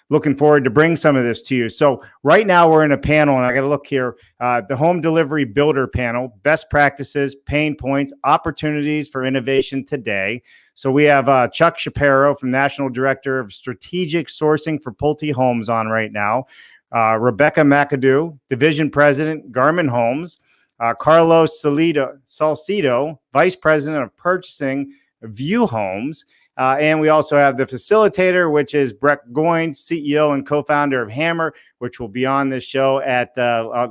looking forward to bring some of this to you. So right now we're in a panel, and I got to look here, the Home Delivery Builder Panel, best practices, pain points, opportunities for innovation today. So we have Chuck Shapiro from National Director of Strategic Sourcing for Pulte Homes on right now, Rebecca McAdoo, Division President, Garmin Homes, Carlos Salcido, Vice President of Purchasing, View Homes. And we also have the facilitator, which is Brett Goins, CEO and co-founder of Hammer, which will be on this show at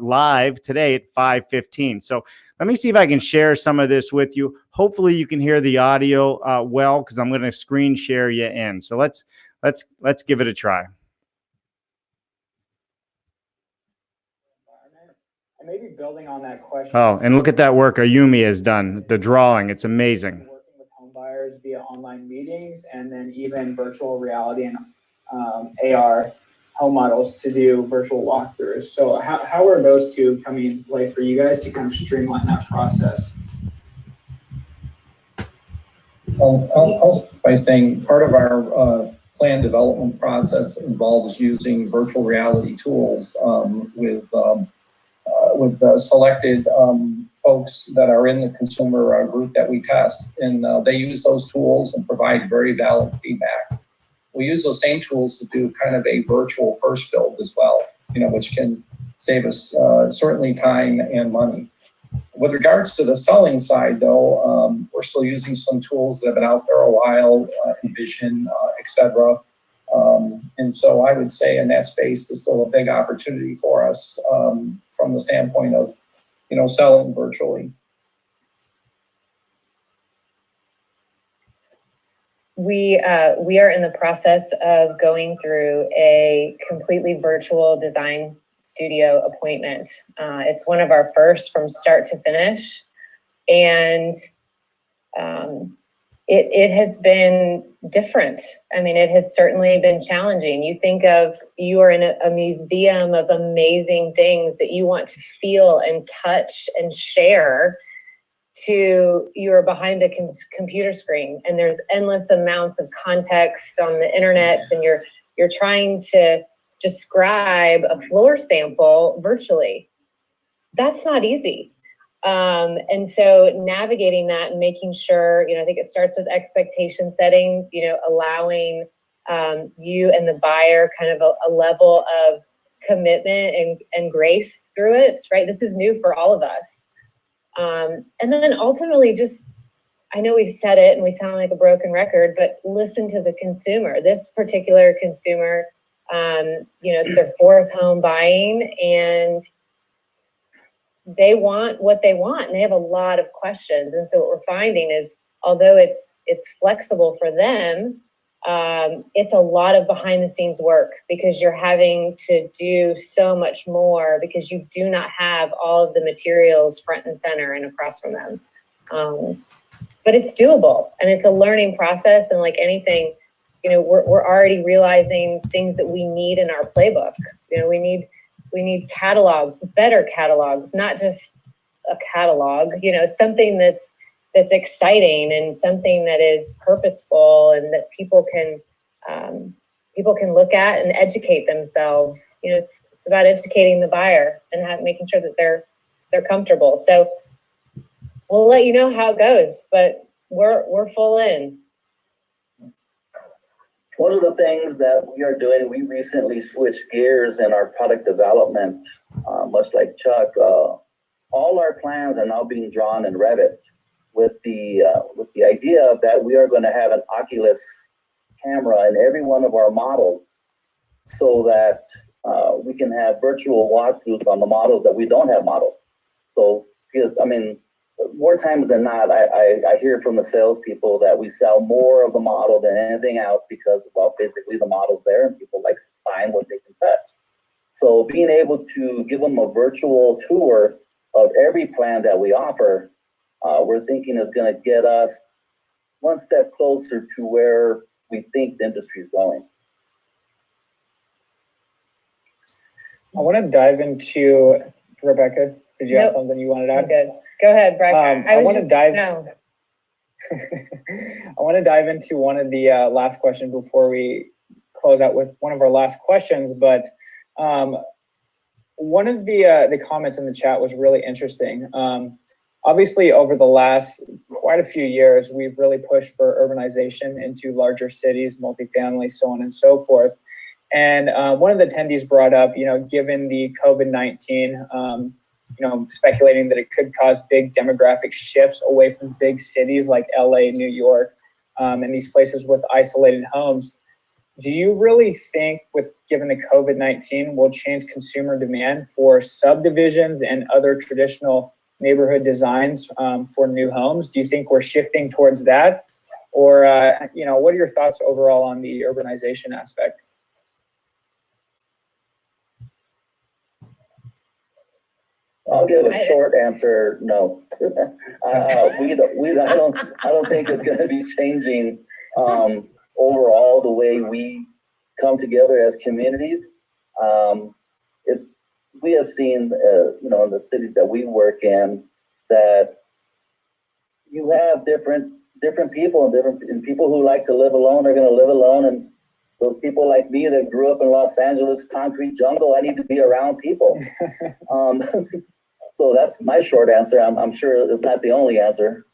live today at 5:15. So let me see if I can share some of this with you. Hopefully you can hear the audio well, because I'm going to screen share you in. So let's give it a try. And maybe building on that question. Oh, and look at that work Ayumi has done. The drawing, it's amazing. Working with home buyers via online meetings, and then even virtual reality and AR home models to do virtual walkthroughs. So how are those two coming into play for you guys to kind of streamline that process? I'll start by saying part of our plan development process involves using virtual reality tools with selected folks that are in the consumer group that we test, and they use those tools and provide very valid feedback. We use those same tools to do kind of a virtual first build as well, which can save us certainly time and money. With regards to the selling side, though, we're still using some tools that have been out there a while, Envision, et cetera. And so I would say in that space is still a big opportunity for us from the standpoint of, selling virtually. We are in the process of going through a completely virtual design studio appointment. It's one of our first from start to finish. And it has been different. I mean, it has certainly been challenging. You are in a museum of amazing things that you want to feel and touch and share. You are behind a computer screen, and there's endless amounts of context on the internet, and you're trying to describe a floor sample virtually. That's not easy. And so navigating that and making sure, I think it starts with expectation setting, allowing you and the buyer kind of a level of commitment and grace through it, right? This is new for all of us. And then ultimately I know we've said it and we sound like a broken record, but listen to the consumer. This particular consumer, it's their fourth home buying, and they want what they want, and they have a lot of questions. And so what we're finding is, although it's flexible for them, it's a lot of behind the scenes work, because you're having to do so much more because you do not have all of the materials front and center and across from them. But it's doable, and it's a learning process. And like anything, we're already realizing things that we need in our playbook. We need catalogs, better catalogs, not just a catalog, something that's exciting and something that is purposeful and that people can look at and educate themselves. It's about educating the buyer and making sure that they're comfortable. So we'll let you know how it goes, but we're full in. One of the things that we are doing, we recently switched gears in our product development, much like Chuck. All our plans are now being drawn in Revit with the idea that we are going to have an Oculus camera in every one of our models, so that we can have virtual walkthroughs on the models that we don't have modeled. So, because more times than not, I hear from the salespeople that we sell more of the model than anything else because, well, basically the model's there and people like buying what they can touch. So being able to give them a virtual tour of every plan that we offer, we're thinking is going to get us one step closer to where we think the industry is going. I want to dive into, Rebecca, did you have something you wanted to add? Good. Go ahead, Brett. I want to dive into one of the last questions before we close out with one of our last questions, but one of the comments in the chat was really interesting. Obviously, over the last quite a few years, we've really pushed for urbanization into larger cities, multifamily, so on and so forth. And one of the attendees brought up, given the COVID-19, speculating that it could cause big demographic shifts away from big cities like LA, New York, and these places with isolated homes. Do you really think, given the COVID-19, will change consumer demand for subdivisions and other traditional neighborhood designs for new homes? Do you think we're shifting towards that? Or, what are your thoughts overall on the urbanization aspect? I'll give a short answer, no. I don't think it's going to be changing overall the way we come together as communities. We have seen, in the cities that we work in, that you have different people, and people who like to live alone are going to live alone, and those people like me that grew up in Los Angeles, concrete jungle, I need to be around people. So that's my short answer. I'm sure it's not the only answer.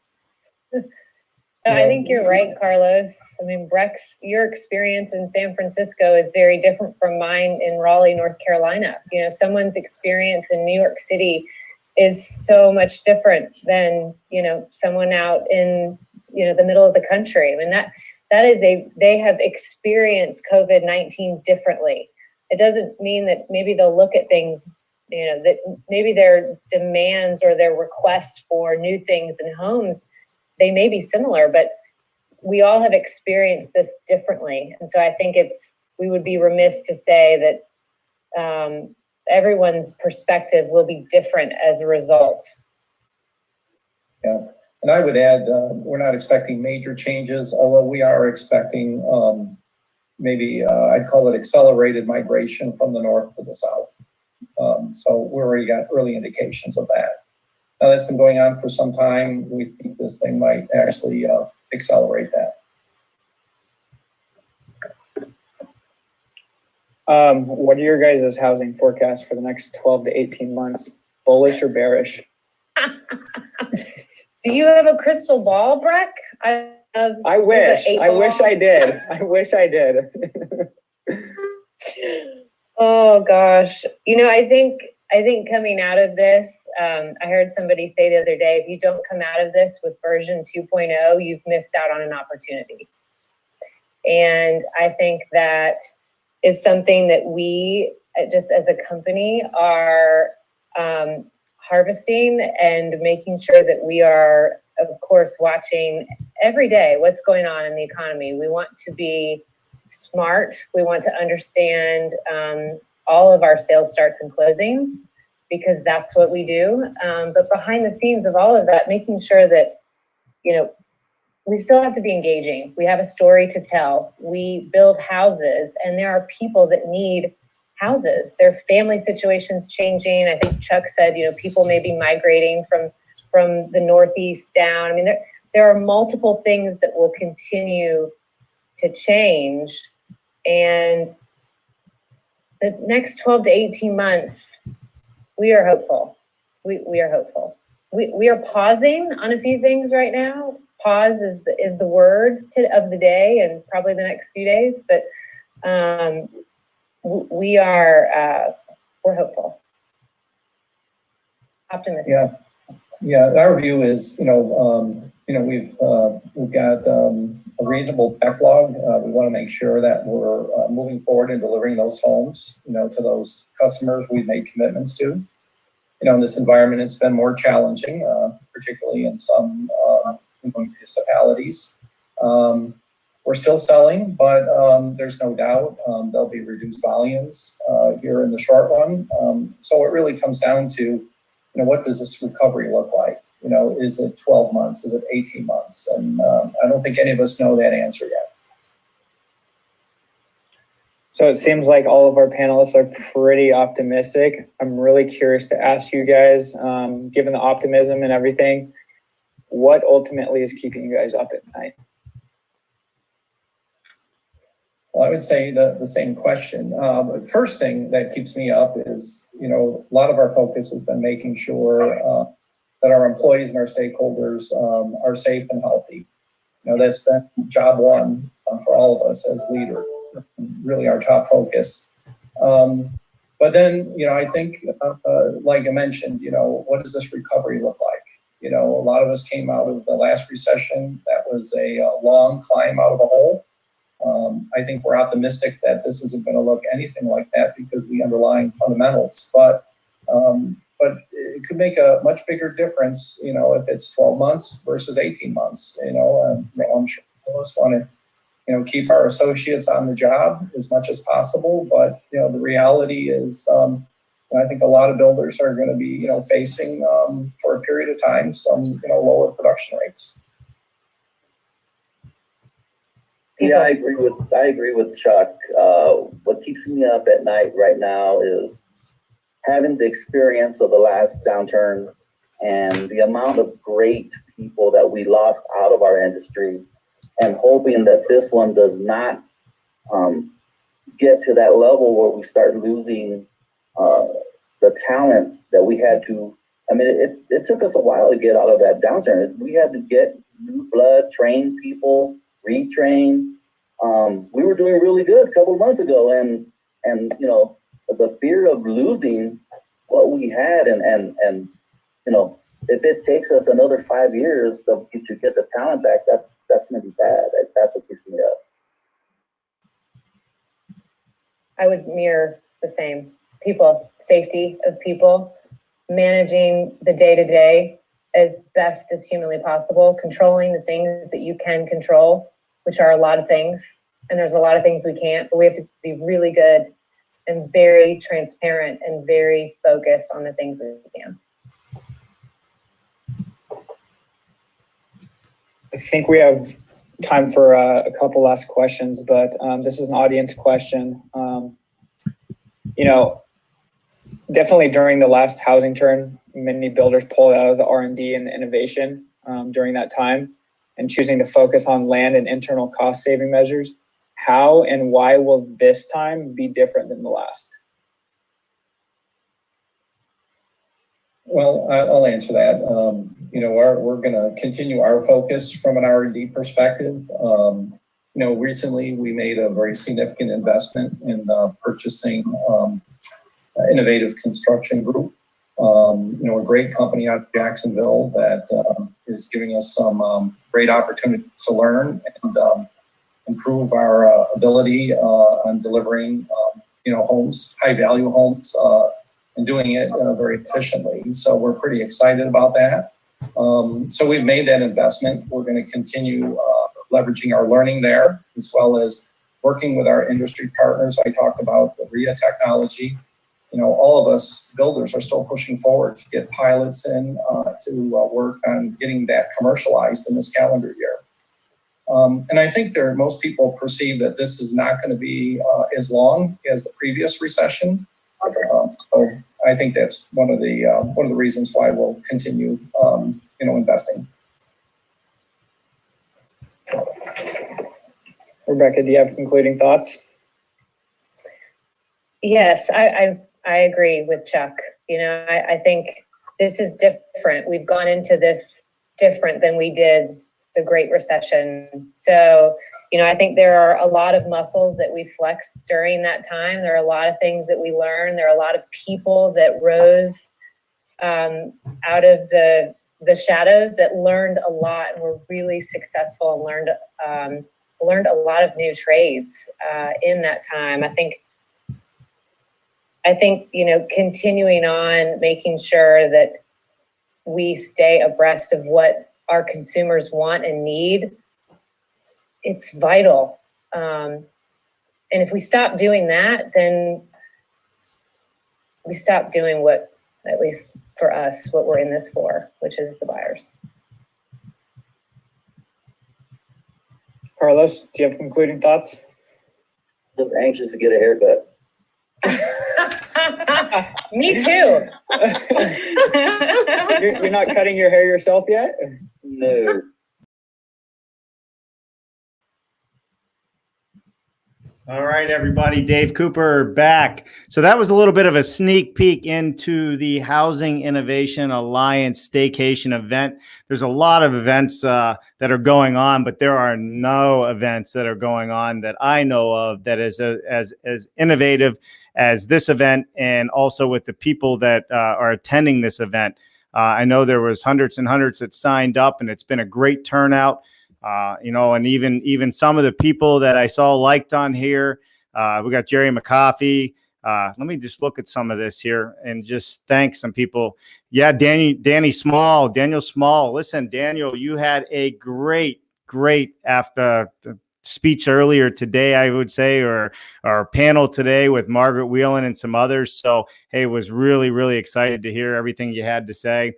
I think you're right, Carlos. I mean, Brex, your experience in San Francisco is very different from mine in Raleigh, North Carolina. Someone's experience in New York City is so much different than, someone out in, the middle of the country. I mean, they have experienced COVID-19 differently. It doesn't mean that maybe they'll look at things, that maybe their demands or their requests for new things in homes, they may be similar, but we all have experienced this differently. And so I think we would be remiss to say that everyone's perspective will be different as a result. Yeah, and I would add, we're not expecting major changes, although we are expecting maybe I'd call it accelerated migration from the north to the south. So we already got early indications of that. Now, that's been going on for some time. We think this thing might actually accelerate that. What are your guys' housing forecasts for the next 12 to 18 months? Bullish or bearish? Do you have a crystal ball, Breck? I wish I did. I wish I did. Oh gosh. I think coming out of this, I heard somebody say the other day, if you don't come out of this with version 2.0, you've missed out on an opportunity. And I think that is something that we, just as a company, are harvesting and making sure that we are, of course, watching every day what's going on in the economy. We want to be smart. We want to understand all of our sales starts and closings, because that's what we do. But behind the scenes of all of that, making sure that, we still have to be engaging. We have a story to tell. We build houses, and there are people that need houses. Their family situation's changing. I think Chuck said, people may be migrating from the Northeast down. I mean, there are multiple things that will continue to change. And the next 12 to 18 months, we are hopeful. We are hopeful. We are pausing on a few things right now. Pause is the word of the day, and probably the next few days. But we're hopeful, optimistic. Yeah. Our view is, we've got a reasonable backlog. We want to make sure that we're moving forward and delivering those homes, to those customers we've made commitments to. In this environment, it's been more challenging, particularly in some municipalities. We're still selling, but there's no doubt there'll be reduced volumes here in the short run. So it really comes down to, what does this recovery look like? Is it 12 months? Is it 18 months? And I don't think any of us know that answer yet. So it seems like all of our panelists are pretty optimistic. I'm really curious to ask you guys, given the optimism and everything, what ultimately is keeping you guys up at night? Well, I would say the same question. But first thing that keeps me up is, a lot of our focus has been making sure that our employees and our stakeholders are safe and healthy. That's been job one for all of us as leaders, really our top focus. But then, I think, like I mentioned, what does this recovery look like? A lot of us came out of the last recession. That was a long climb out of a hole. I think we're optimistic that this isn't going to look anything like that because of the underlying fundamentals. But it could make a much bigger difference, if it's 12 months versus 18 months. I'm sure all of us want to, keep our associates on the job as much as possible. But the reality is, I think a lot of builders are going to be, facing for a period of time some, lower production rates. Yeah, I agree with Chuck. What keeps me up at night right now is having the experience of the last downturn and the amount of great people that we lost out of our industry, and hoping that this one does not get to that level where we start losing the talent that we had to. I mean, it took us a while to get out of that downturn. We had to get new blood, train people, retrain. We were doing really good a couple of months ago, and the fear of losing what we had, and if it takes us another 5 years to get the talent back, that's going to be bad. That's what keeps me up. I would mirror the same. People, safety of people, managing the day-to-day as best as humanly possible, controlling the things that you can control, which are a lot of things, and there's a lot of things we can't, but we have to be really good and very transparent and very focused on the things that we can. I think we have time for a couple last questions, but this is an audience question. Definitely during the last housing turn, many builders pulled out of the R&D and the innovation during that time and choosing to focus on land and internal cost saving measures. How and why will this time be different than the last? Well, I'll answer that. We're going to continue our focus from an R&D perspective. Recently we made a very significant investment in purchasing Innovative Construction Group. A great company out of Jacksonville that is giving us some great opportunities to learn and improve our ability on delivering, homes, high value homes, and doing it very efficiently. So we're pretty excited about that. So we've made that investment. We're going to continue leveraging our learning there, as well as working with our industry partners. I talked about the RIA technology. All of us builders are still pushing forward to get pilots in to work on getting that commercialized in this calendar year. And I think most people perceive that this is not going to be as long as the previous recession. So I think that's one of the reasons why we'll continue, investing. Rebecca, do you have concluding thoughts? Yes, I agree with Chuck. I think this is different. We've gone into this different than we did the Great Recession. So, I think there are a lot of muscles that we flexed during that time. There are a lot of things that we learned. There are a lot of people that rose out of the shadows that learned a lot and were really successful and learned a lot of new trades in that time. I think, continuing on, making sure that we stay abreast of what our consumers want and need, it's vital. And if we stop doing that, then we stop doing what, at least for us, what we're in this for, which is the buyers. Carlos, do you have concluding thoughts? Just anxious to get a haircut. Me too. You're not cutting your hair yourself yet? No. All right, everybody. Dave Cooper back. So that was a little bit of a sneak peek into the Housing Innovation Alliance Staycation event. There's a lot of events that are going on, but there are no events that are going on that I know of that is as innovative as this event, and also with the people that are attending this event. I know there was hundreds and hundreds that signed up, and it's been a great turnout. And even some of the people that I saw liked on here, we got Jerry McCoffey. Let me just look at some of this here and just thank some people. Yeah, Daniel Small. Listen, Daniel, you had a great after speech earlier today, I would say, or our panel today with Margaret Whelan and some others. So, hey, was really excited to hear everything you had to say.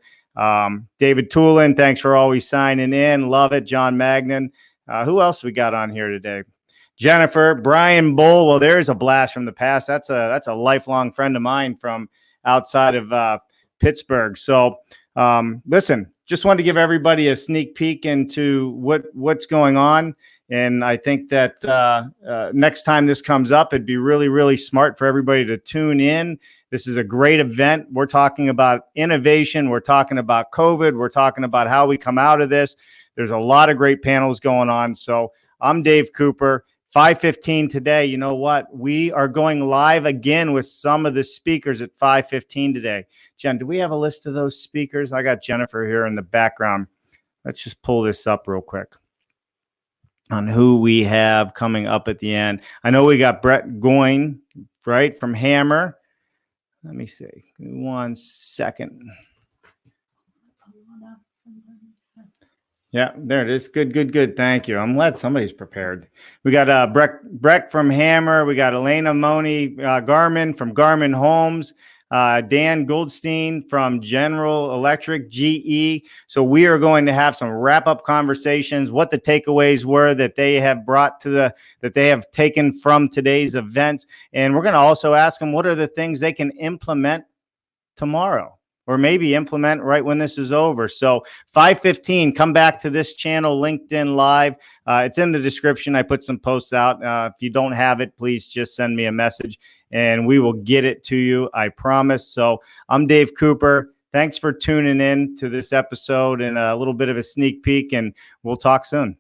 David Toolin, thanks for always signing in. Love it. John Magnan. Who else we got on here today? Jennifer, Brian Bull. Well, there's a blast from the past. That's a lifelong friend of mine from outside of Pittsburgh. So, listen, just wanted to give everybody a sneak peek into what's going on. And I think that next time this comes up, it'd be really smart for everybody to tune in. This is a great event. We're talking about innovation. We're talking about COVID. We're talking about how we come out of this. There's a lot of great panels going on. So I'm Dave Cooper. 5:15 today. You know what? We are going live again with some of the speakers at 5:15 today. Jen, do we have a list of those speakers? I got Jennifer here in the background. Let's just pull this up real quick on who we have coming up at the end. I know we got Brett Goyne, right, from Hammer. Let me see. 1 second. Yeah, there it is. Good. Thank you. I'm glad somebody's prepared. We got Breck from Hammer. We got Elena Moni Garmin from Garmin Homes. Dan Goldstein from General Electric, GE. So we are going to have some wrap-up conversations, what the takeaways were that they have brought to that they have taken from today's events. And we're going to also ask them what are the things they can implement tomorrow, or maybe implement right when this is over. So 5:15, come back to this channel, LinkedIn Live. It's in the description. I put some posts out. If you don't have it, please just send me a message and we will get it to you. I promise. So I'm Dave Cooper. Thanks for tuning in to this episode and a little bit of a sneak peek, and we'll talk soon.